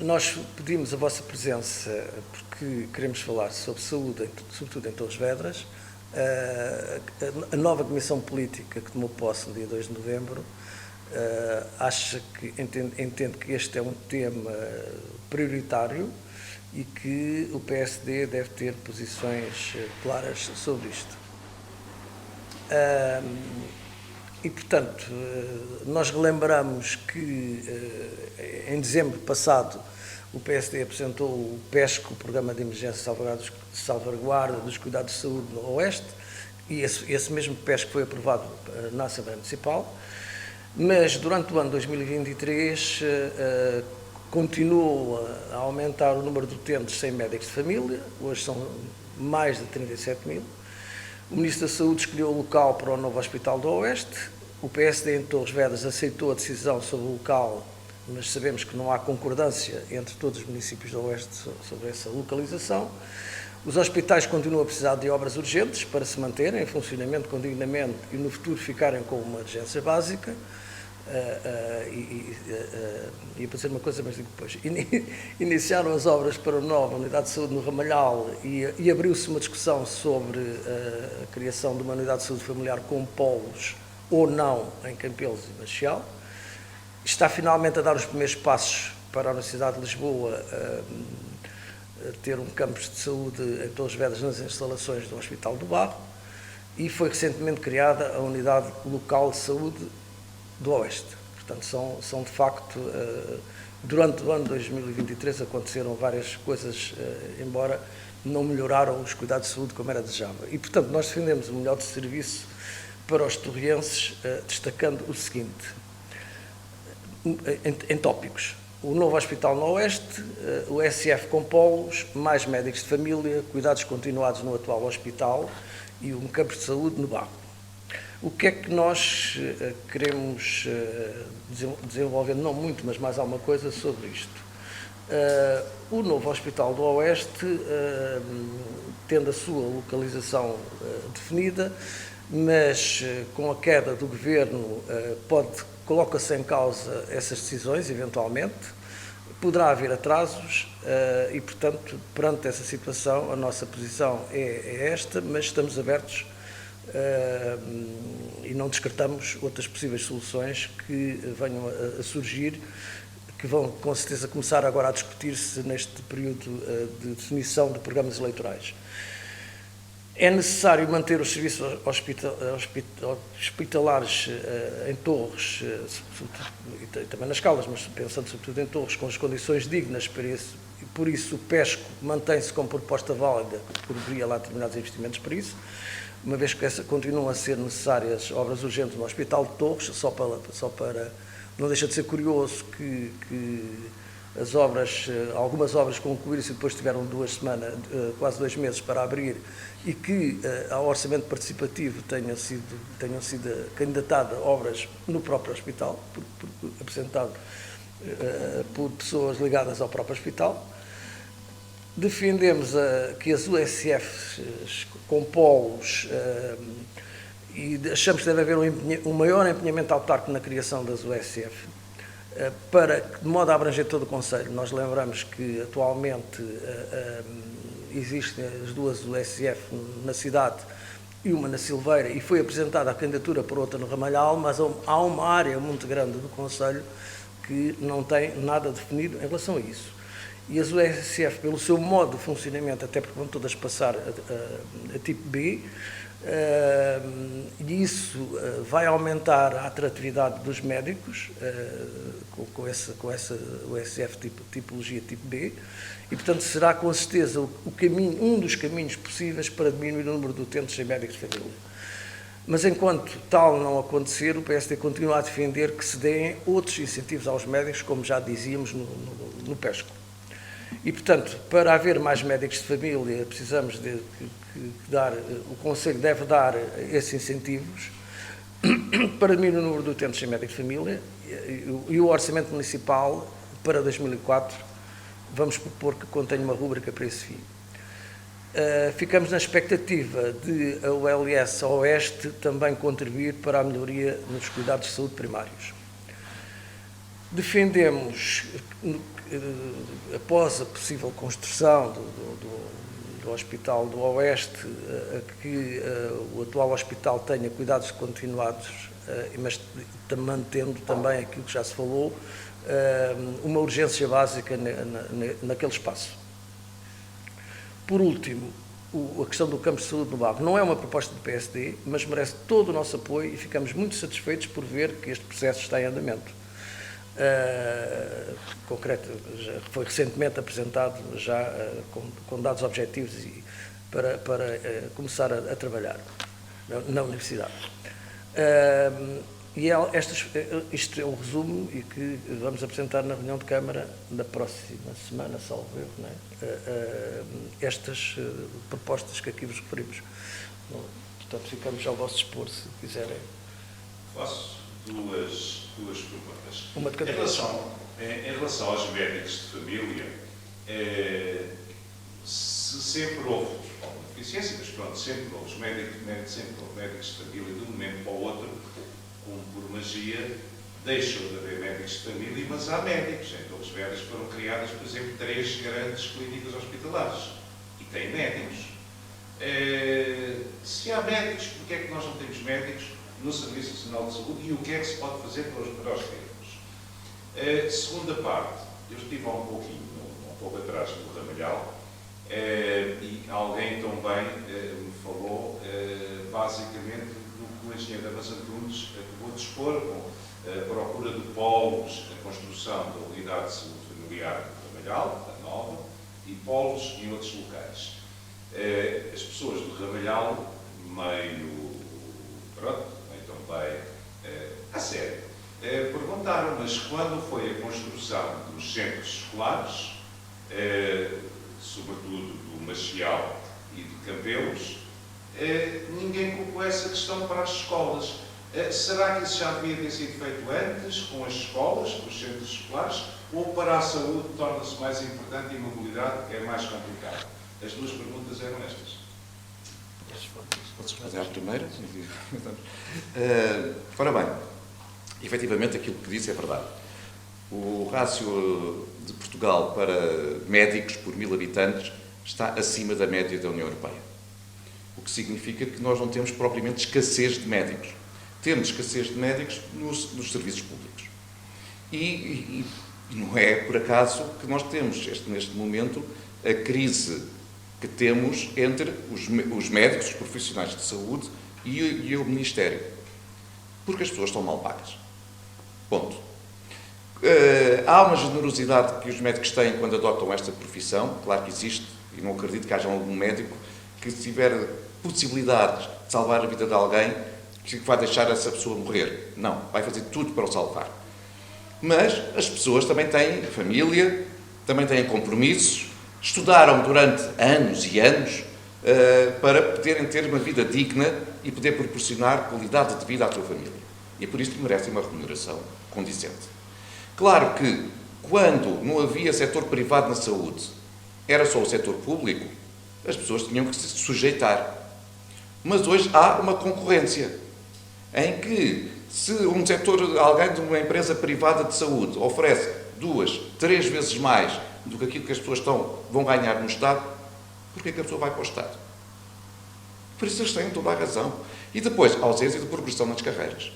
Nós pedimos a vossa presença porque queremos falar sobre saúde, sobretudo em Torres Vedras. A nova Comissão Política que tomou posse no dia 2 de novembro entende que este é um tema prioritário e que o PSD deve ter posições claras sobre isto. E, portanto, nós relembramos que em dezembro passado o PSD apresentou o PESC, o Programa de Emergência de Salvaguarda dos Cuidados de Saúde no Oeste, e esse mesmo PESC foi aprovado na Assembleia Municipal, mas durante o ano 2023 continuou a aumentar o número de utentes sem médicos de família, hoje são mais de 37 mil. O Ministro da Saúde escolheu o local para o novo Hospital do Oeste. O PSD em Torres Vedras aceitou a decisão sobre o local, mas sabemos que não há concordância entre todos os municípios do Oeste sobre essa localização. Os hospitais continuam a precisar de obras urgentes para se manterem em funcionamento dignamente e no futuro ficarem com uma urgência básica. Ia para dizer uma coisa, mas digo depois. Iniciaram as obras para a nova unidade de saúde no Ramalhal e abriu-se uma discussão sobre a criação de uma unidade de saúde familiar com polos ou não em Campelos e Machial. Está finalmente a dar os primeiros passos para a Universidade de Lisboa ter um campus de saúde em Torres Vedras nas instalações do Hospital do Barro, e foi recentemente criada a Unidade Local de Saúde do Oeste. Portanto, são de facto, durante o ano 2023 aconteceram várias coisas, embora não melhoraram os cuidados de saúde como era desejável. E, portanto, nós defendemos o melhor de serviço para os torrienses, destacando o seguinte, em tópicos: o novo Hospital no Oeste, o SF com polos, mais médicos de família, cuidados continuados no atual hospital e um campo de saúde no Barro. O que é que nós queremos desenvolver, não muito, mas mais alguma coisa sobre isto? O novo Hospital do Oeste, tendo a sua localização definida, mas com a queda do Governo coloca-se em causa essas decisões, eventualmente, poderá haver atrasos e, portanto, perante essa situação, a nossa posição é esta, mas estamos abertos e não descartamos outras possíveis soluções que venham a surgir, que vão com certeza começar agora a discutir-se neste período de definição de programas eleitorais. É necessário manter os serviços hospitalares em Torres, e também nas Caldas, mas pensando sobretudo em Torres, com as condições dignas para isso. Por isso o PESCO mantém-se como proposta válida, porque haveria lá determinados investimentos para isso, uma vez que continuam a ser necessárias obras urgentes no Hospital de Torres, só para não deixa de ser curioso que as obras, algumas obras concluíram-se e depois tiveram quase 2 meses para abrir, e que ao orçamento participativo tenham sido candidatadas obras no próprio hospital, apresentado por pessoas ligadas ao próprio hospital. Defendemos que as USFs com polos e achamos que deve haver um maior empenhamento autárquico na criação das USF, de modo a abranger todo o Conselho. Nós lembramos que atualmente existem as 2 USF na cidade e uma na Silveira, e foi apresentada a candidatura por outra no Ramalhal, mas há uma área muito grande do Conselho que não tem nada definido em relação a isso. E as USF, pelo seu modo de funcionamento, até porque vão todas passar a tipo B, e isso vai aumentar a atratividade dos médicos com essa USF tipologia tipo B, e portanto será com certeza um dos caminhos possíveis para diminuir o número de utentes sem médicos de família. Mas enquanto tal não acontecer, o PSD continua a defender que se deem outros incentivos aos médicos, como já dizíamos no PESCO. E, portanto, para haver mais médicos de família, precisamos o Conselho deve dar esses incentivos para diminuir o número de utentes sem médicos de família, e o Orçamento Municipal para 2004 vamos propor que contenha uma rúbrica para esse fim. Ficamos na expectativa de a ULS Oeste também contribuir para a melhoria nos cuidados de saúde primários. Defendemos, após a possível construção do Hospital do Oeste, que o atual hospital tenha cuidados continuados, mas mantendo também aquilo que já se falou, uma urgência básica naquele espaço. Por último, a questão do campo de saúde no Barro não é uma proposta do PSD, mas merece todo o nosso apoio e ficamos muito satisfeitos por ver que este processo está em andamento. Concreto, já foi recentemente apresentado já com dados objetivos para começar a trabalhar na Universidade. Isto é o resumo e que vamos apresentar na reunião de Câmara da próxima semana, salvo erro, não é? Estas propostas que aqui vos referimos. Portanto, ficamos ao vosso dispor, se quiserem. Faço duas perguntas. Uma de cada vez. Em relação aos médicos de família, se sempre houve alguma deficiência, mas pronto, sempre houve médicos de família, de um momento para o outro, como por magia, deixou de haver médicos de família, mas há médicos. Em Torres Vedras foram criadas, por exemplo, 3 grandes clínicas hospitalares. E tem médicos. Se há médicos, porquê é que nós não temos médicos no Serviço Nacional de Saúde e o que é que se pode fazer para os termos? Segunda parte, eu estive há um pouco atrás no Ramalhal, e alguém também me falou basicamente do que o engenheiro Damas Antunes acabou de expor, com a procura de polos, a construção da unidade de saúde familiar do Ramalhal, a nova, e polos em outros locais. As pessoas do Ramalhal, meio também a sério, perguntaram, mas quando foi a construção dos centros escolares, sobretudo do Maciel e de Campelos, ninguém colocou essa questão para as escolas. Será que isso já devia ter sido feito antes, com as escolas, com os centros escolares, ou para a saúde torna-se mais importante e a mobilidade é mais complicado? As duas perguntas eram estas. Podes responder à primeira? Ora bem, efetivamente aquilo que disse é verdade. O rácio de Portugal para médicos por 1000 habitantes está acima da média da União Europeia. O que significa que nós não temos propriamente escassez de médicos. Temos escassez de médicos nos serviços públicos. E não é por acaso que nós temos, neste momento, a crise que temos entre os médicos, os profissionais de saúde e o Ministério. Porque as pessoas estão mal pagas. Ponto. Há uma generosidade que os médicos têm quando adotam esta profissão, claro que existe, e não acredito que haja algum médico que, se tiver possibilidades de salvar a vida de alguém, que vai deixar essa pessoa morrer. Não, vai fazer tudo para o salvar. Mas as pessoas também têm família, também têm compromissos, estudaram durante anos e anos para poderem ter uma vida digna e poder proporcionar qualidade de vida à sua família. E por isso merecem uma remuneração condizente. Claro que, quando não havia setor privado na saúde, era só o setor público, as pessoas tinham que se sujeitar. Mas hoje há uma concorrência, em que, se alguém de uma empresa privada de saúde oferece 2, 3 vezes mais do que aquilo que as pessoas vão ganhar no Estado, porquê que a pessoa vai para o Estado? Por isso eles têm toda a razão. E depois, a ausência de progressão nas carreiras.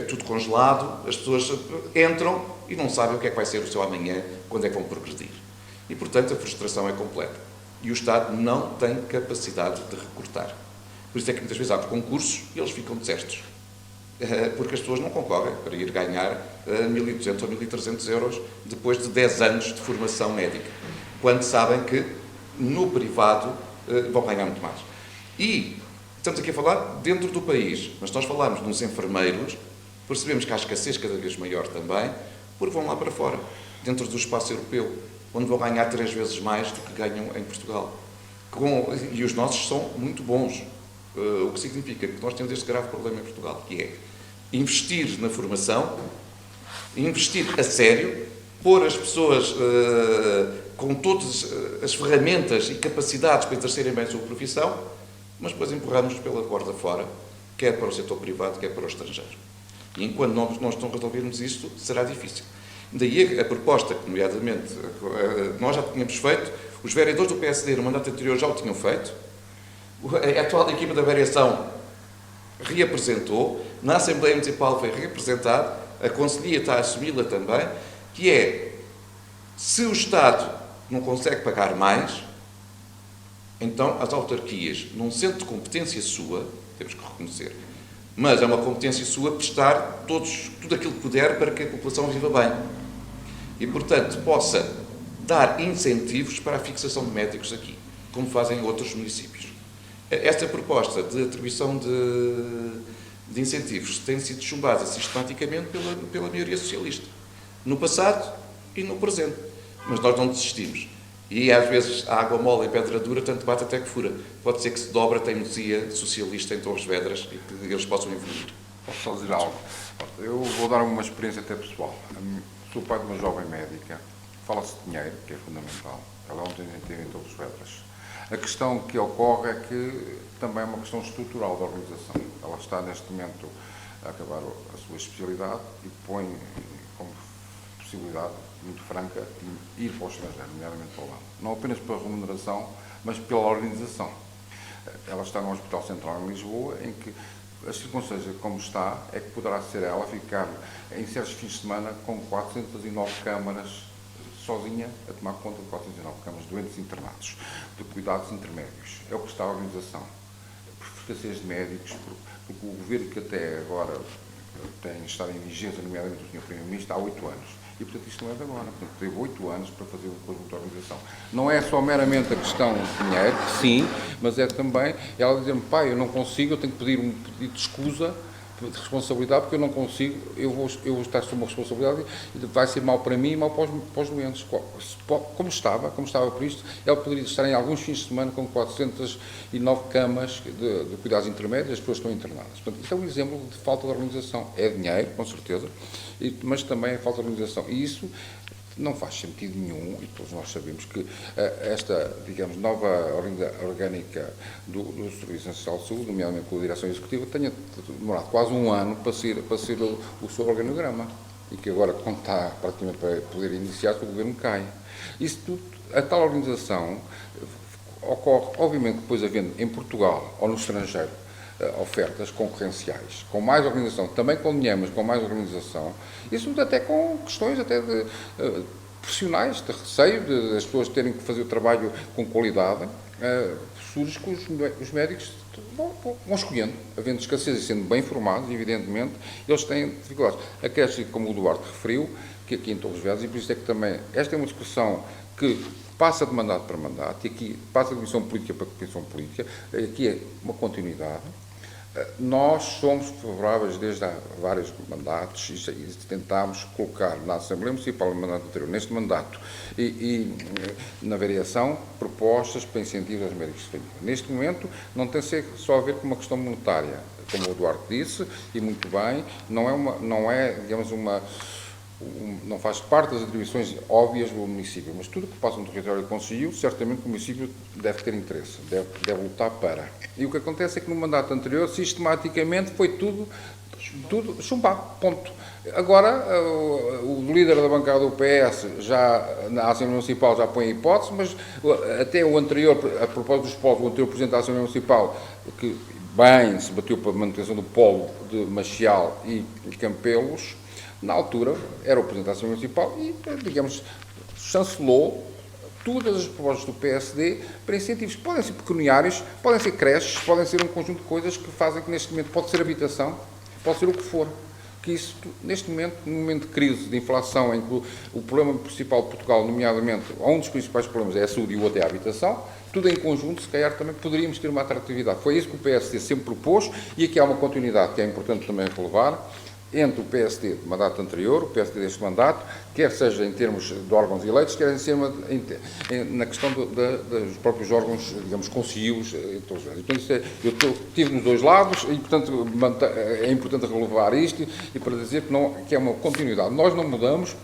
Tudo congelado, as pessoas entram e não sabem o que é que vai ser o seu amanhã, quando é que vão progredir. E, portanto, a frustração é completa. E o Estado não tem capacidade de recrutar. Por isso é que muitas vezes há concursos e eles ficam desertos. Porque as pessoas não concorrem para ir ganhar 1.200 ou 1.300 euros depois de 10 anos de formação médica, quando sabem que no privado vão ganhar muito mais. E estamos aqui a falar dentro do país, mas nós falamos nos enfermeiros, percebemos que há escassez cada vez maior também, porque vão lá para fora, dentro do espaço europeu, onde vão ganhar 3 vezes mais do que ganham em Portugal. E os nossos são muito bons. O que significa que nós temos este grave problema em Portugal, que é investir na formação, investir a sério, pôr as pessoas com todas as ferramentas e capacidades para exercerem bem a sua profissão, mas depois empurramos pela porta fora, quer para o setor privado, quer para o estrangeiro. E enquanto nós não resolvermos isto, será difícil. Daí a proposta que, nomeadamente, nós já tínhamos feito, os vereadores do PSD no mandato anterior já o tinham feito, a atual equipa da variação reapresentou, na Assembleia Municipal foi reapresentado, a Conselhia está a assumi-la também, que é, se o Estado não consegue pagar mais, então as autarquias, num centro de competência sua, temos que reconhecer, mas é uma competência sua prestar tudo aquilo que puder para que a população viva bem. E, portanto, possa dar incentivos para a fixação de médicos aqui, como fazem outros municípios. Esta proposta de atribuição de incentivos tem sido chumbada sistematicamente pela maioria socialista, no passado e no presente. Mas nós não desistimos. E, às vezes, a água mole em pedra dura, tanto bate até que fura. Pode ser que se dobre a teimosia socialista em Torres Vedras e que eles possam evoluir. Posso só dizer algo? Eu vou dar uma experiência até pessoal. Sou pai de uma jovem médica. Fala-se de dinheiro, que é fundamental. Ela ontem teve em Torres Vedras. A questão que ocorre é que também é uma questão estrutural da organização. Ela está, neste momento, a acabar a sua especialidade e põe como possibilidade muito franca de ir para o estrangeiro, nomeadamente para lá. Não apenas pela remuneração, mas pela organização. Ela está no Hospital Central em Lisboa, em que a circunstância como está é que poderá ser ela ficar em certos fins de semana com 409 câmaras sozinha a tomar conta de 409 câmaras de doentes internados, de cuidados intermédios. É o que está a organização. Por escassez de médicos, porque o governo que até agora tem estado em vigência, nomeadamente o Sr. Primeiro-Ministro, há 8 anos. E, portanto, isto não é de agora. Portanto, teve 8 anos para fazer depois muita organização. Não é só meramente a questão de dinheiro, sim, mas é também ela dizer-me, pai, eu não consigo, eu tenho que pedir um pedido de escusa, de responsabilidade, porque eu não consigo, eu vou estar sob uma responsabilidade e vai ser mau para mim e mau para os doentes. Como estava por isto, ela poderia estar em alguns fins de semana com 409 camas de cuidados intermédios, as pessoas estão internadas. Portanto, isto é um exemplo de falta de organização. É dinheiro, com certeza, mas também é falta de organização. E isso não faz sentido nenhum, e todos nós sabemos que esta, digamos, nova orgânica do Serviço Nacional de Saúde, nomeadamente com a Direção Executiva, tenha demorado quase um ano para ser o seu organograma, e que agora, quando está praticamente para poder iniciar-se, o Governo cai. Isso tudo, a tal organização ocorre, obviamente, depois havendo em Portugal ou no estrangeiro ofertas concorrenciais, com mais organização, também com dinheiro, mas com mais organização, isso até com questões até profissionais, de receio, de as pessoas terem que fazer o trabalho com qualidade, surge que os médicos vão escolhendo, havendo escassez e sendo bem formados, evidentemente, eles têm dificuldades. Aqueles, como o Duarte referiu, que aqui em Torres Vedras, e por isso é que também, esta é uma discussão que passa de mandato para mandato, e aqui passa de comissão política para comissão política, aqui é uma continuidade. Nós somos favoráveis desde há vários mandatos e tentámos colocar na Assembleia Municipal no mandato anterior, neste mandato e na variação, propostas para incentivos aos médicos de família. Neste momento não tem só a ver com uma questão monetária, como o Eduardo disse, e muito bem, não faz parte das atribuições óbvias do município, mas tudo que passa no território do Conselho, certamente o município deve ter interesse, deve lutar para. E o que acontece é que no mandato anterior, sistematicamente, foi tudo chumbado, ponto. Agora, o líder da bancada do PS, já na Assembleia Municipal, já põe a hipótese, mas até o anterior, a propósito dos polos, o anterior Presidente da Assembleia Municipal, que bem se bateu para a manutenção do polo de Machial e Campelos, na altura, era o Presidente da Assembleia Municipal e, digamos, chancelou todas as propostas do PSD para incentivos. Podem ser pecuniários, podem ser creches, podem ser um conjunto de coisas que fazem que, neste momento, pode ser habitação, pode ser o que for. Que isso, neste momento, num momento de crise, de inflação, em que o problema principal de Portugal, nomeadamente, um dos principais problemas é a saúde e o outro é a habitação, tudo em conjunto, se calhar, também poderíamos ter uma atratividade. Foi isso que o PSD sempre propôs e aqui há uma continuidade que é importante também relevar, entre o PSD do mandato anterior, o PSD deste mandato, quer seja em termos de órgãos eleitos, quer na questão dos próprios órgãos, digamos, concilios. Então, eu estive nos dois lados e, portanto, é importante relevar isto e para dizer que é uma continuidade. Nós não mudamos,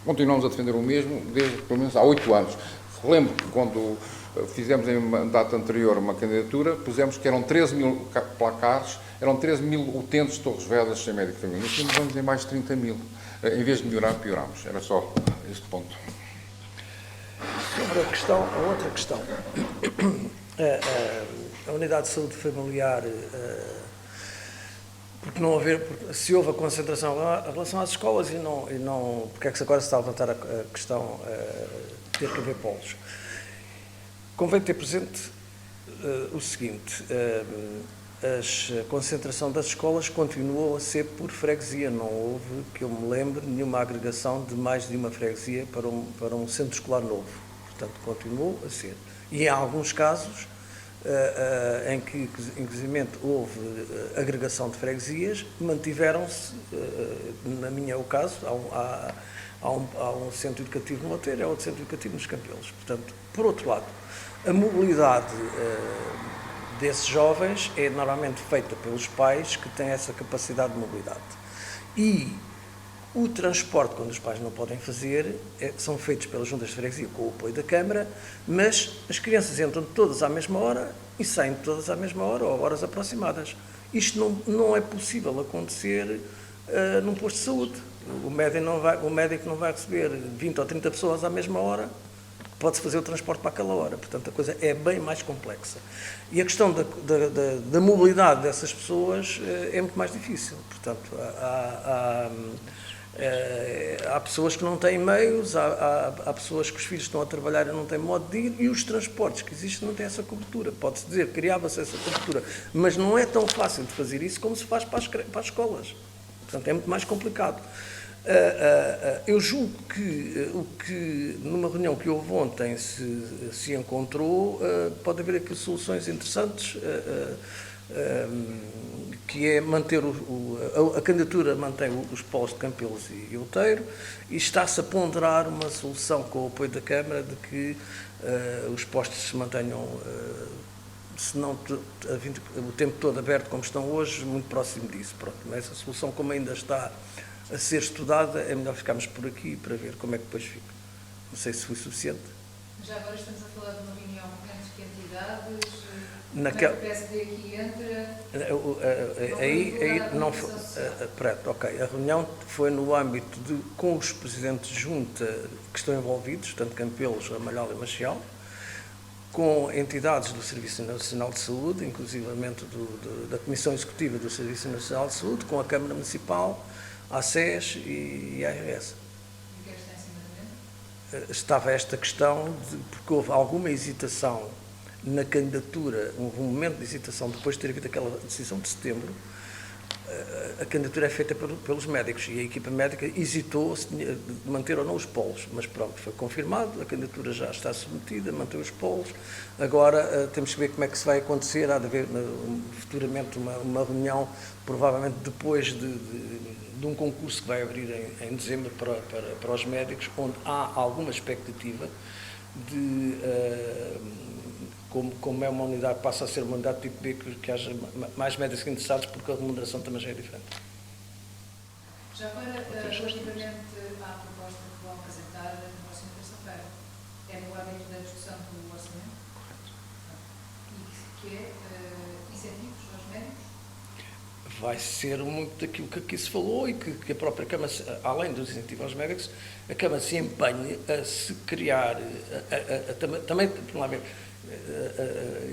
continuamos a defender o mesmo desde, pelo menos, há 8 anos. Relembro que quando Fizemos em mandato anterior uma candidatura, pusemos que eram 13 mil placares, eram 13 mil utentes de Torres Vedras sem médico de família. Nós vamos em mais de 30 mil. Em vez de melhorar, pioramos. Era só este ponto. Sobre a outra questão, a unidade de saúde familiar, porque se houve a concentração em relação às escolas e não porque é que agora se está a levantar a questão de ter que haver polos. Convém ter presente o seguinte, a concentração das escolas continuou a ser por freguesia, não houve, que eu me lembre, nenhuma agregação de mais de uma freguesia para um centro escolar novo. Portanto, continuou a ser. E em alguns casos, em que, inclusive, houve agregação de freguesias, mantiveram-se, na minha é o caso, há um centro educativo no Outeiro, há outro centro educativo nos Campelos. Portanto, por outro lado, a mobilidade desses jovens é normalmente feita pelos pais que têm essa capacidade de mobilidade. E o transporte, quando os pais não podem fazer, são feitos pelas juntas de freguesia com o apoio da Câmara, mas as crianças entram todas à mesma hora e saem todas à mesma hora ou horas aproximadas. Isto não é possível acontecer num posto de saúde. O médico não vai receber 20 ou 30 pessoas à mesma hora, pode-se fazer o transporte para aquela hora. Portanto, a coisa é bem mais complexa. E a questão da mobilidade dessas pessoas é muito mais difícil. Portanto, há pessoas que não têm meios, há pessoas que os filhos estão a trabalhar e não têm modo de ir, e os transportes que existem não têm essa cobertura. Pode-se dizer que criava-se essa cobertura, mas não é tão fácil de fazer isso como se faz para as escolas. Portanto, é muito mais complicado. Eu julgo que o que numa reunião que houve ontem se encontrou, pode haver aqui soluções interessantes, que é manter a candidatura mantém os polos de Campelos e Outeiro, e está-se a ponderar uma solução com o apoio da Câmara de que os postos se mantenham, se não o tempo todo aberto como estão hoje, muito próximo disso. Pronto, mas essa solução, como ainda está a ser estudada, é melhor ficarmos por aqui para ver como é que depois fica. Não sei se foi suficiente. Já agora estamos a falar de uma reunião entre que entidades? Naquela... O PSD aqui entra... A reunião foi no âmbito com os presidentes de junta que estão envolvidos, tanto Campelos, Ramalhal e Maciel, com entidades do Serviço Nacional de Saúde, inclusivamente da Comissão Executiva do Serviço Nacional de Saúde, com a Câmara Municipal, a SES e a ARS. E o que é que está em cima da mesa? Estava esta questão, porque houve alguma hesitação na candidatura, houve um momento de hesitação depois de ter havido aquela decisão de setembro. A candidatura é feita pelos médicos e a equipa médica hesitou de manter ou não os polos, mas pronto, foi confirmado, a candidatura já está submetida, mantém os polos. Agora temos que ver como é que se vai acontecer, há de haver futuramente uma reunião, provavelmente depois de um concurso que vai abrir em dezembro para os médicos, onde há alguma expectativa de... Como é uma unidade, passa a ser uma unidade tipo B, que haja mais médicos interessados, porque a remuneração também já é diferente. Já agora, relativamente à proposta que vão apresentar na próxima terça-feira, é no âmbito da discussão do orçamento? Correto. E que é incentivos aos médicos? Vai ser muito daquilo que aqui se falou e que a própria Câmara, além dos incentivos aos médicos, a Câmara se empenhe a se criar, também, por lá ver,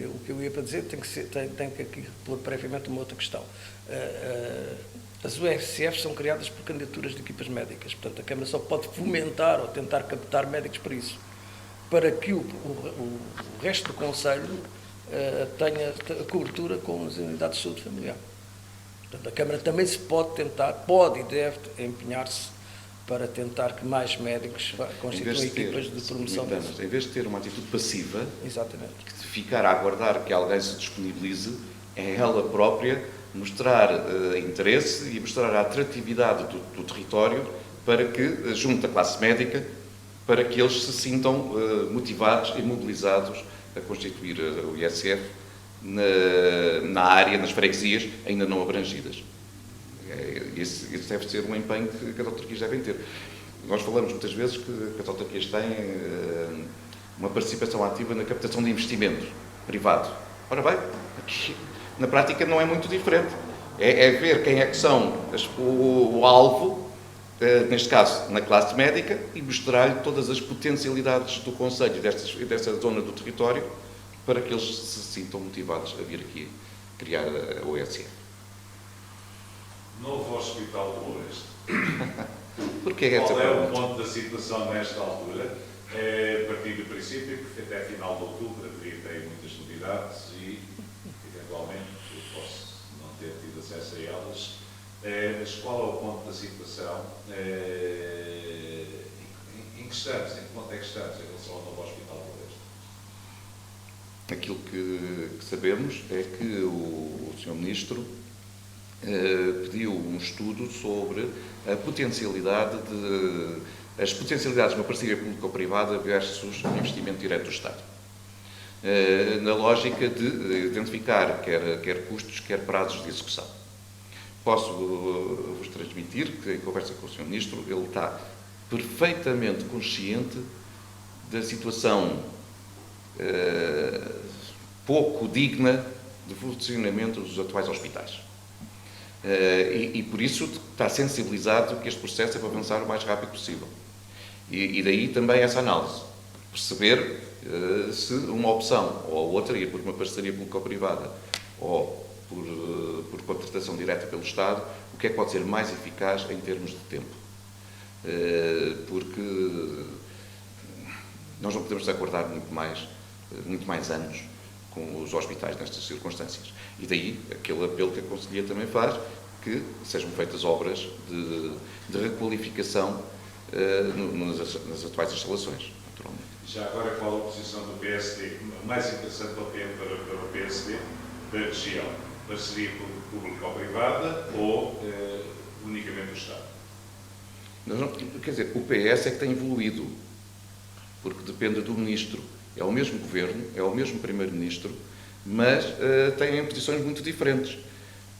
o que eu ia para dizer tem que aqui pôr previamente uma outra questão. As URCFs são criadas por candidaturas de equipas médicas, portanto a Câmara só pode fomentar ou tentar captar médicos para isso, para que o resto do Conselho tenha a cobertura com as unidades de saúde familiar. Portanto, a Câmara também se pode e deve empenhar-se para tentar que mais médicos constituam equipas de promoção. Em vez de ter uma atitude passiva, exatamente, de ficar a aguardar que alguém se disponibilize, é ela própria mostrar interesse e mostrar a atratividade do território para que, junto à classe médica, para que eles se sintam motivados e mobilizados a constituir o ISF na área, nas freguesias ainda não abrangidas. Esse deve ser um empenho que as autarquias devem ter. Nós falamos muitas vezes que as autarquias têm uma participação ativa na captação de investimento privado. Ora bem, aqui, na prática não é muito diferente. É ver quem é que são o alvo, neste caso na classe médica, e mostrar-lhe todas as potencialidades do Conselho e dessa zona do território para que eles se sintam motivados a vir aqui criar a OSF. Novo Hospital do Oeste. Porquê é essa Qual é o pergunta? ponto da situação nesta altura? É a partir do princípio que até final de outubro haveria ter muitas novidades e, eventualmente, eu posso não ter tido acesso a elas. Mas qual é o ponto da situação? Em que estamos? Em que ponto é que estamos em relação ao Novo Hospital do Oeste? Aquilo que sabemos é que o Sr. Ministro pediu um estudo sobre a potencialidade as potencialidades de uma parceria público-privada versus um investimento direto do Estado. Na lógica de identificar quer custos, quer prazos de execução. Posso vos transmitir que, em conversa com o Sr. Ministro, ele está perfeitamente consciente da situação pouco digna de funcionamento dos atuais hospitais. E por isso está sensibilizado que este processo é para avançar o mais rápido possível. E daí também essa análise. Perceber se uma opção ou outra, ir por uma parceria público-privada ou por contratação direta pelo Estado, o que é que pode ser mais eficaz em termos de tempo. Porque nós não podemos acordar muito mais anos com os hospitais nestas circunstâncias. E daí aquele apelo que a Conselhia também faz, que sejam feitas obras de requalificação nas atuais instalações, naturalmente. Já agora, qual a posição do PSD? O mais interessante para o PSD da região? Parceria público-privada ou unicamente o Estado? Quer dizer, o PS é que tem evoluído, porque depende do Ministro. É o mesmo Governo, é o mesmo Primeiro-Ministro, mas têm posições muito diferentes.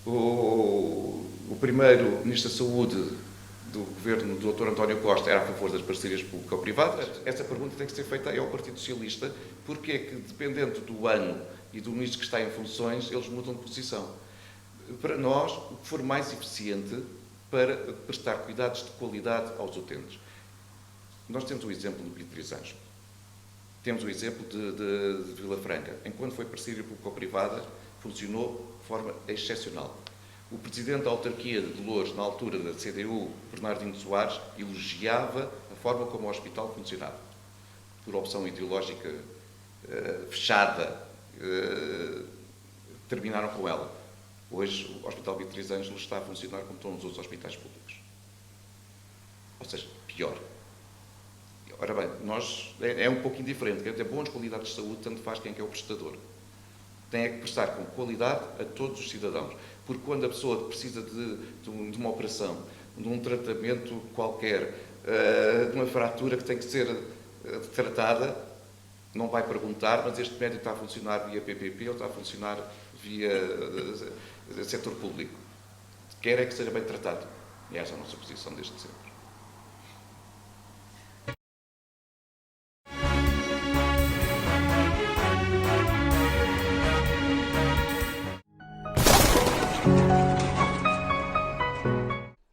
O primeiro Ministro da Saúde do Governo do Dr. António Costa era a favor das parcerias público-privadas. Essa pergunta tem que ser feita ao Partido Socialista, porque é que, dependendo do ano e do Ministro que está em funções, eles mudam de posição. Para nós, o que for mais eficiente para prestar cuidados de qualidade aos utentes. Nós temos o exemplo do Beatriz Anjo. Temos o exemplo de Vila Franca. Enquanto foi parceria público-privada, funcionou de forma excepcional. O presidente da autarquia de Loures, na altura da CDU, Bernardino Soares, elogiava a forma como o hospital funcionava. Por opção ideológica fechada, terminaram com ela. Hoje, o Hospital Beatriz Ângelo está a funcionar como todos os outros hospitais públicos. Ou seja, pior. Ora bem, é um pouco indiferente. Quer ter boas qualidades de saúde, tanto faz quem é o prestador. Tem é que prestar com qualidade a todos os cidadãos. Porque quando a pessoa precisa de uma operação, de um tratamento qualquer, de uma fratura que tem que ser tratada, não vai perguntar, mas este médico está a funcionar via PPP ou está a funcionar via setor público. Quer é que seja bem tratado. E essa é a nossa posição desde sempre.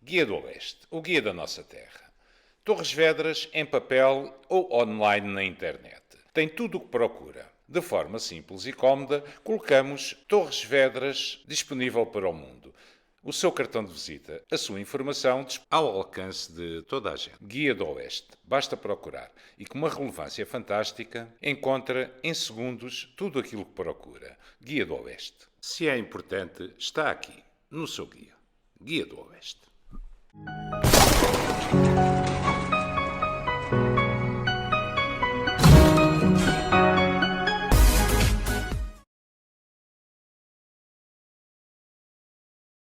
Guia do Oeste, o guia da nossa terra. Torres Vedras em papel ou online na internet. Tem tudo o que procura. De forma simples e cómoda, colocamos Torres Vedras disponível para o mundo. O seu cartão de visita, a sua informação ao alcance de toda a gente. Guia do Oeste. Basta procurar. E com uma relevância fantástica, encontra em segundos tudo aquilo que procura. Guia do Oeste. Se é importante, está aqui, no seu guia. Guia do Oeste.